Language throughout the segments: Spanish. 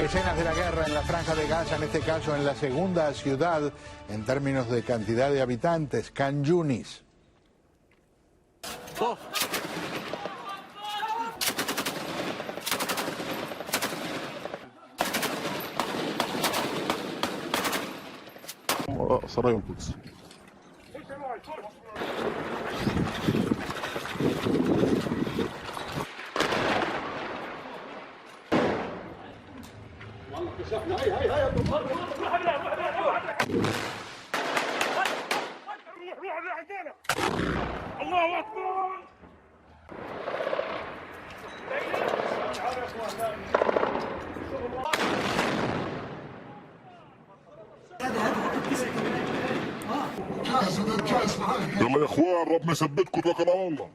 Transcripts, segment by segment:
Escenas de la guerra en la Franja de Gaza, en este caso en la segunda ciudad en términos de cantidad de habitantes, Khan Yunis. Oh. سرايا القدس. الله أكبر. يلا يا اخوان ربنا يثبتكم توكلوا على الله.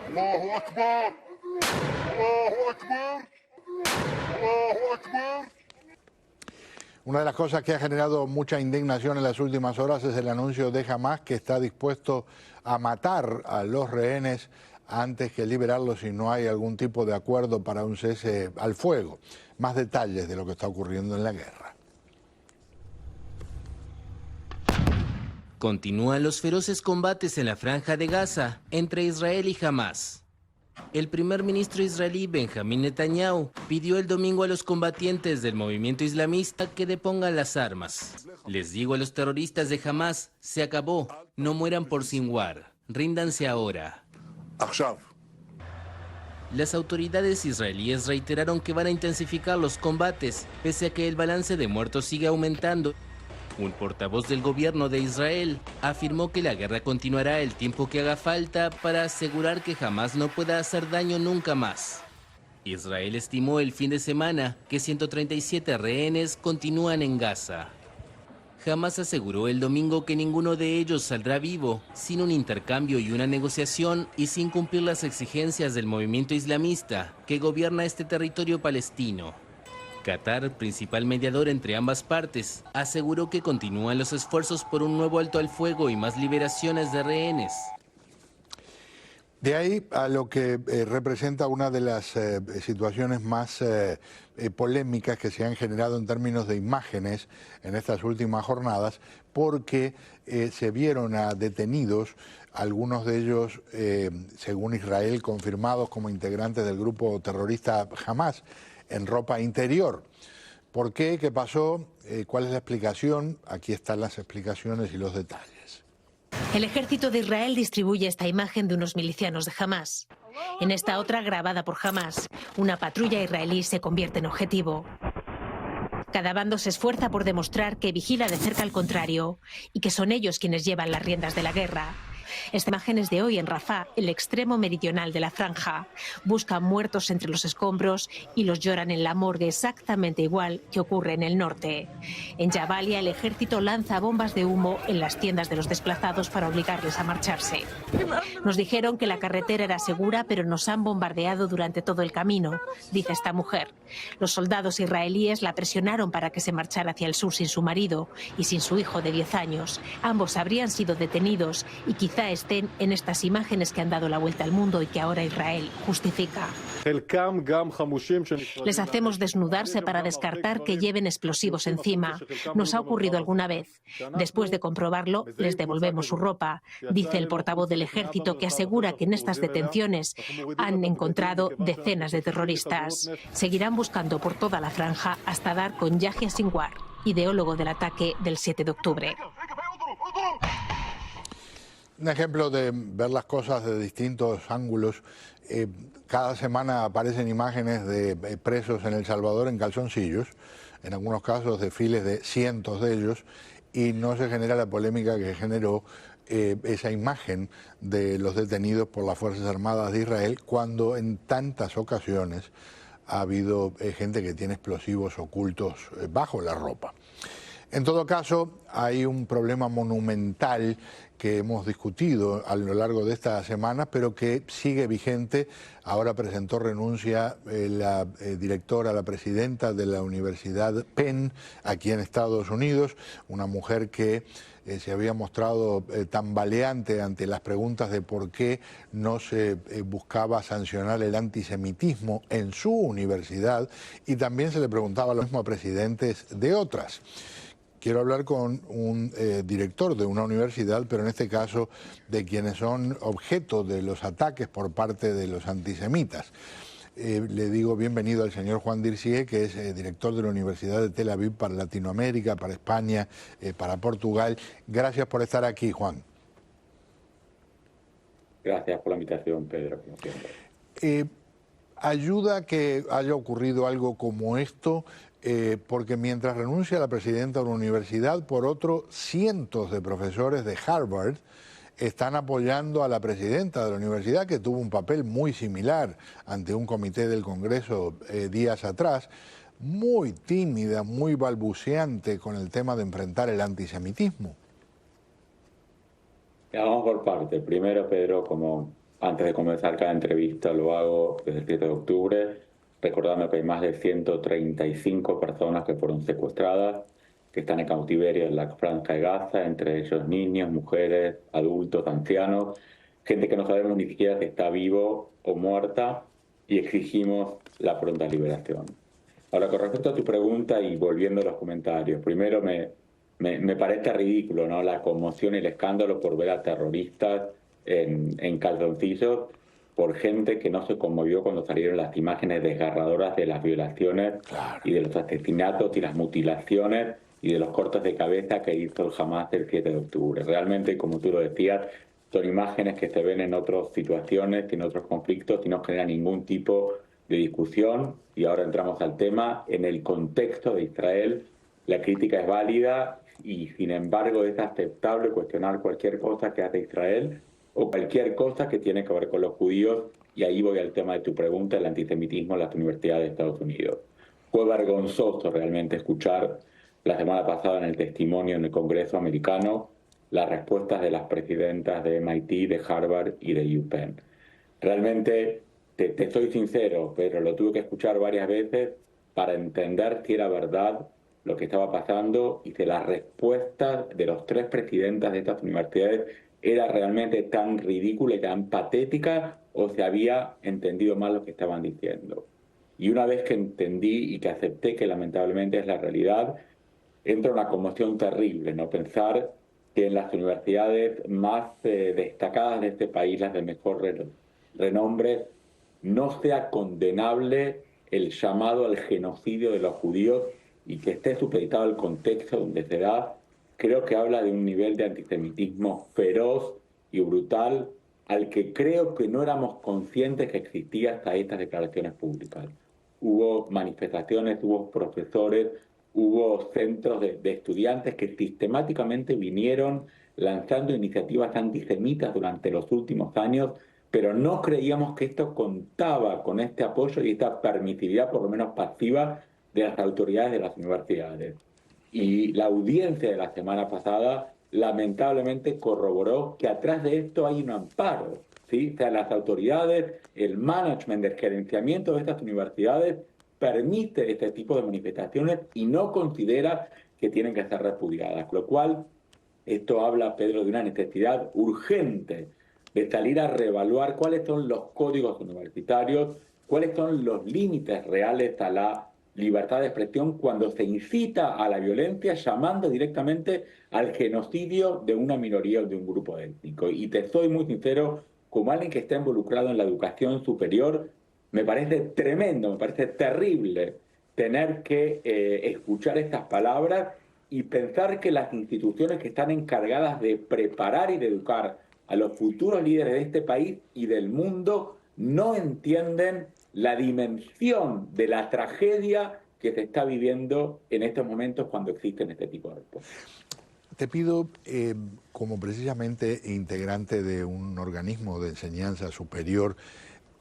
الله اكبر الله اكبر الله اكبر. Una de las cosas que ha generado mucha indignación en las últimas horas es el anuncio de Hamas que está dispuesto a matar a los rehenes antes que liberarlos si no hay algún tipo de acuerdo para un cese al fuego. Más detalles de lo que está ocurriendo en la guerra. Continúan los feroces combates en la Franja de Gaza entre Israel y Hamas. El primer ministro israelí Benjamín Netanyahu pidió el domingo a los combatientes del movimiento islamista que depongan las armas. Les digo a los terroristas de Hamas, se acabó, no mueran por Sinwar, ríndanse ahora. Las autoridades israelíes reiteraron que van a intensificar los combates, pese a que el balance de muertos sigue aumentando. Un portavoz del gobierno de Israel afirmó que la guerra continuará el tiempo que haga falta para asegurar que Hamas no pueda hacer daño nunca más. Israel estimó el fin de semana que 137 rehenes continúan en Gaza. Hamas aseguró el domingo que ninguno de ellos saldrá vivo sin un intercambio y una negociación y sin cumplir las exigencias del movimiento islamista que gobierna este territorio palestino. Qatar, principal mediador entre ambas partes, aseguró que continúan los esfuerzos por un nuevo alto al fuego y más liberaciones de rehenes. De ahí a lo que representa una de las situaciones más polémicas que se han generado en términos de imágenes en estas últimas jornadas, porque se vieron a detenidos, algunos de ellos, según Israel, confirmados como integrantes del grupo terrorista Hamas, en ropa interior. ¿Por qué? ¿Qué pasó? ¿Cuál es la explicación? Aquí están las explicaciones y los detalles. El ejército de Israel distribuye esta imagen de unos milicianos de Hamas. En esta otra, grabada por Hamas, una patrulla israelí se convierte en objetivo. Cada bando se esfuerza por demostrar que vigila de cerca al contrario y que son ellos quienes llevan las riendas de la guerra. Esta imagen es de hoy en Rafah, el extremo meridional de la franja. Buscan muertos entre los escombros y los lloran en la morgue, exactamente igual que ocurre en el norte. En Jabalia, el ejército lanza bombas de humo en las tiendas de los desplazados para obligarles a marcharse. Nos dijeron que la carretera era segura, pero nos han bombardeado durante todo el camino, dice esta mujer. Los soldados israelíes la presionaron para que se marchara hacia el sur sin su marido y sin su hijo de 10 años. Ambos habrían sido detenidos y quizá estén en estas imágenes que han dado la vuelta al mundo y que ahora Israel justifica. Les hacemos desnudarse para descartar que lleven explosivos encima. Nos ha ocurrido alguna vez. Después de comprobarlo, les devolvemos su ropa, dice el portavoz del ejército, que asegura que en estas detenciones han encontrado decenas de terroristas. Seguirán buscando por toda la franja hasta dar con Yahya Sinwar, ideólogo del ataque del 7 de octubre. Un ejemplo de ver las cosas de distintos ángulos. Cada semana aparecen imágenes de presos en El Salvador en calzoncillos, en algunos casos desfiles de cientos de ellos, y no se genera la polémica que generó esa imagen de los detenidos por las Fuerzas Armadas de Israel, cuando en tantas ocasiones ha habido gente que tiene explosivos ocultos bajo la ropa. En todo caso, hay un problema monumental que hemos discutido a lo largo de estas semanas, pero que sigue vigente. Ahora presentó renuncia la directora, la presidenta de la Universidad Penn, aquí en Estados Unidos, una mujer que se había mostrado tambaleante ante las preguntas de por qué no se buscaba sancionar el antisemitismo en su universidad, y también se le preguntaba lo mismo a presidentes de otras. Quiero hablar con un director de una universidad, pero en este caso de quienes son objeto de los ataques por parte de los antisemitas. Le digo bienvenido al señor Juan Dircía, que es director de la Universidad de Tel Aviv para Latinoamérica, para España, para Portugal. Gracias por estar aquí, Juan. Gracias por la invitación, Pedro, como siempre. ¿Ayuda que haya ocurrido algo como esto? Porque mientras renuncia la presidenta de una universidad, por otro, cientos de profesores de Harvard están apoyando a la presidenta de la universidad, que tuvo un papel muy similar ante un comité del Congreso días atrás, muy tímida, muy balbuceante con el tema de enfrentar el antisemitismo. Vamos por parte. Primero, Pedro, como antes de comenzar cada entrevista lo hago desde el 7 de octubre, recordando que hay más de 135 personas que fueron secuestradas, que están en cautiverio en la Franja de Gaza, entre ellos niños, mujeres, adultos, ancianos, gente que no sabemos ni siquiera si está vivo o muerta, y exigimos la pronta liberación. Ahora, con respecto a tu pregunta y volviendo a los comentarios, primero me parece ridículo, ¿no?, la conmoción y el escándalo por ver a terroristas en calzoncillos, por gente que no se conmovió cuando salieron las imágenes desgarradoras de las violaciones y de los asesinatos y las mutilaciones y de los cortes de cabeza que hizo el Hamas el 7 de octubre. Realmente, como tú lo decías, son imágenes que se ven en otras situaciones, en otros conflictos, y no generan ningún tipo de discusión. Y ahora entramos al tema. En el contexto de Israel, la crítica es válida y, sin embargo, es aceptable cuestionar cualquier cosa que hace Israel o cualquier cosa que tiene que ver con los judíos. Y ahí voy al tema de tu pregunta, el antisemitismo en las universidades de Estados Unidos. Fue vergonzoso realmente escuchar la semana pasada en el testimonio en el Congreso americano las respuestas de las presidentas de MIT, de Harvard y de UPenn. Realmente, te soy sincero, pero lo tuve que escuchar varias veces para entender si era verdad lo que estaba pasando y si las respuestas de los tres presidentas de estas universidades era realmente tan ridícula y tan patética, o se había entendido mal lo que estaban diciendo. Y una vez que entendí y que acepté que lamentablemente es la realidad, entra una conmoción terrible, ¿no? Pensar que en las universidades más destacadas de este país, las de mejor renombre, no sea condenable el llamado al genocidio de los judíos y que esté supeditado al contexto donde se da, creo que habla de un nivel de antisemitismo feroz y brutal al que creo que no éramos conscientes que existía hasta estas declaraciones públicas. Hubo manifestaciones, hubo profesores, hubo centros de estudiantes que sistemáticamente vinieron lanzando iniciativas antisemitas durante los últimos años, pero no creíamos que esto contaba con este apoyo y esta permisividad, por lo menos pasiva, de las autoridades de las universidades. Y la audiencia de la semana pasada lamentablemente corroboró que atrás de esto hay un amparo, ¿sí? O sea, las autoridades, el management del gerenciamiento de estas universidades permite este tipo de manifestaciones y no considera que tienen que ser repudiadas. Con lo cual, esto habla, Pedro, de una necesidad urgente de salir a reevaluar cuáles son los códigos universitarios, cuáles son los límites reales a la libertad de expresión cuando se incita a la violencia llamando directamente al genocidio de una minoría o de un grupo étnico. Y te soy muy sincero, como alguien que está involucrado en la educación superior, me parece tremendo, me parece terrible tener que escuchar estas palabras y pensar que las instituciones que están encargadas de preparar y de educar a los futuros líderes de este país y del mundo no entienden la dimensión de la tragedia que se está viviendo en estos momentos cuando existen este tipo de respuestas. Te pido, como precisamente integrante de un organismo de enseñanza superior,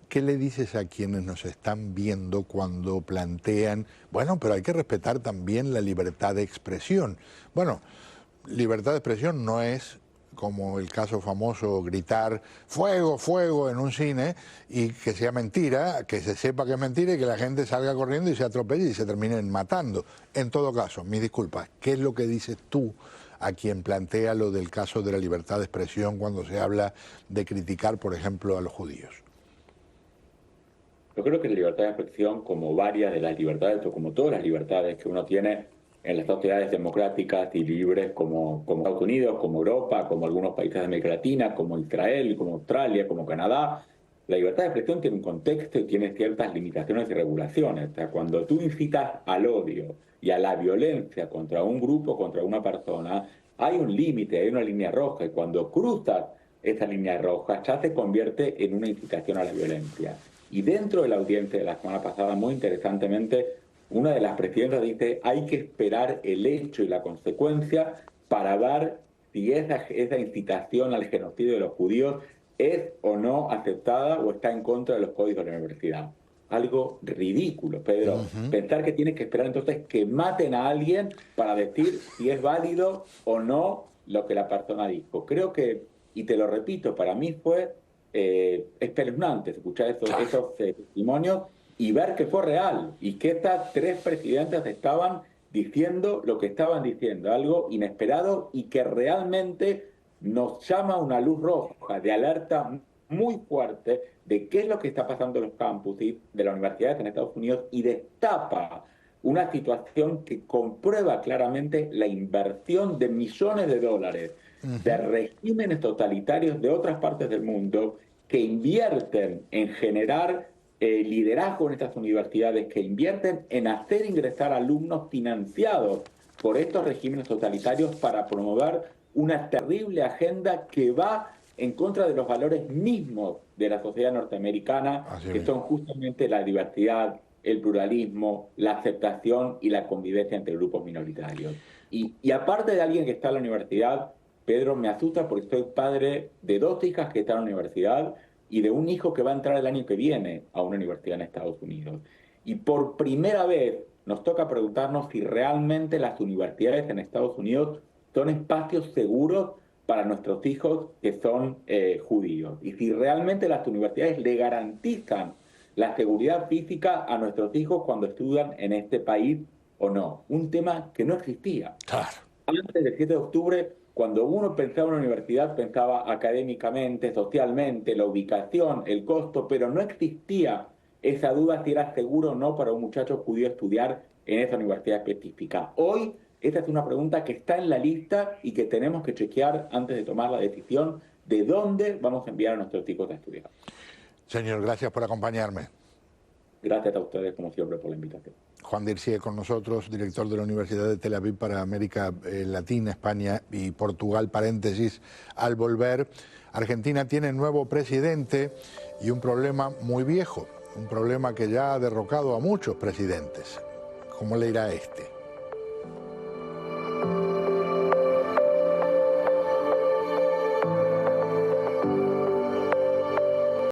¿qué le dices a quienes nos están viendo cuando plantean, bueno, pero hay que respetar también la libertad de expresión? Bueno, libertad de expresión no es como el caso famoso gritar fuego, fuego en un cine y que sea mentira, que se sepa que es mentira y que la gente salga corriendo y se atropelle y se terminen matando. En todo caso, mis disculpas, ¿qué es lo que dices tú a quien plantea lo del caso de la libertad de expresión cuando se habla de criticar, por ejemplo, a los judíos? Yo creo que la libertad de expresión, como varias de las libertades, o como todas las libertades que uno tiene en las sociedades democráticas y libres como Estados Unidos, como Europa, como algunos países de América Latina, como Israel, como Australia, como Canadá, la libertad de expresión tiene un contexto y tiene ciertas limitaciones y regulaciones. O sea, cuando tú incitas al odio y a la violencia contra un grupo, contra una persona, hay un límite, hay una línea roja, y cuando cruzas esa línea roja ya se convierte en una incitación a la violencia. Y dentro de la audiencia de la semana pasada, muy interesantemente, una de las presidentas dice hay que esperar el hecho y la consecuencia para ver si esa incitación al genocidio de los judíos es o no aceptada o está en contra de los códigos de la universidad. Algo ridículo, Pedro. Pensar que tienes que esperar entonces que maten a alguien para decir si es válido o no lo que la persona dijo. Creo que, y te lo repito, para mí fue espeluznante escuchar esos testimonios y ver que fue real y que estas tres presidentas estaban diciendo lo que estaban diciendo, algo inesperado y que realmente nos llama una luz roja de alerta muy fuerte de qué es lo que está pasando en los campus y de las universidades en Estados Unidos y destapa una situación que comprueba claramente la inversión de millones de dólares de regímenes totalitarios de otras partes del mundo que invierten en generar liderazgo en estas universidades, que invierten en hacer ingresar alumnos financiados por estos regímenes totalitarios para promover una terrible agenda que va en contra de los valores mismos de la sociedad norteamericana, que son justamente la diversidad, el pluralismo, la aceptación y la convivencia entre grupos minoritarios. Y aparte de alguien que está en la universidad, Pedro, me asusta porque soy padre de 2 hijas que están en la universidad y de un hijo que va a entrar el año que viene a una universidad en Estados Unidos. Y por primera vez nos toca preguntarnos si realmente las universidades en Estados Unidos son espacios seguros para nuestros hijos que son judíos. Y si realmente las universidades le garantizan la seguridad física a nuestros hijos cuando estudian en este país o no. Un tema que no existía. Claro. Antes del 7 de octubre, cuando uno pensaba en una universidad, pensaba académicamente, socialmente, la ubicación, el costo, pero no existía esa duda si era seguro o no para un muchacho judío estudiar en esa universidad específica. Hoy, esta es una pregunta que está en la lista y que tenemos que chequear antes de tomar la decisión de dónde vamos a enviar a nuestros hijos a estudiar. Señor, gracias por acompañarme. Gracias a ustedes, como siempre, por la invitación. Juan Dircía con nosotros, director de la Universidad de Tel Aviv para América Latina, España y Portugal. Paréntesis, al volver, Argentina tiene nuevo presidente y un problema muy viejo, un problema que ya ha derrocado a muchos presidentes. ¿Cómo le irá a este?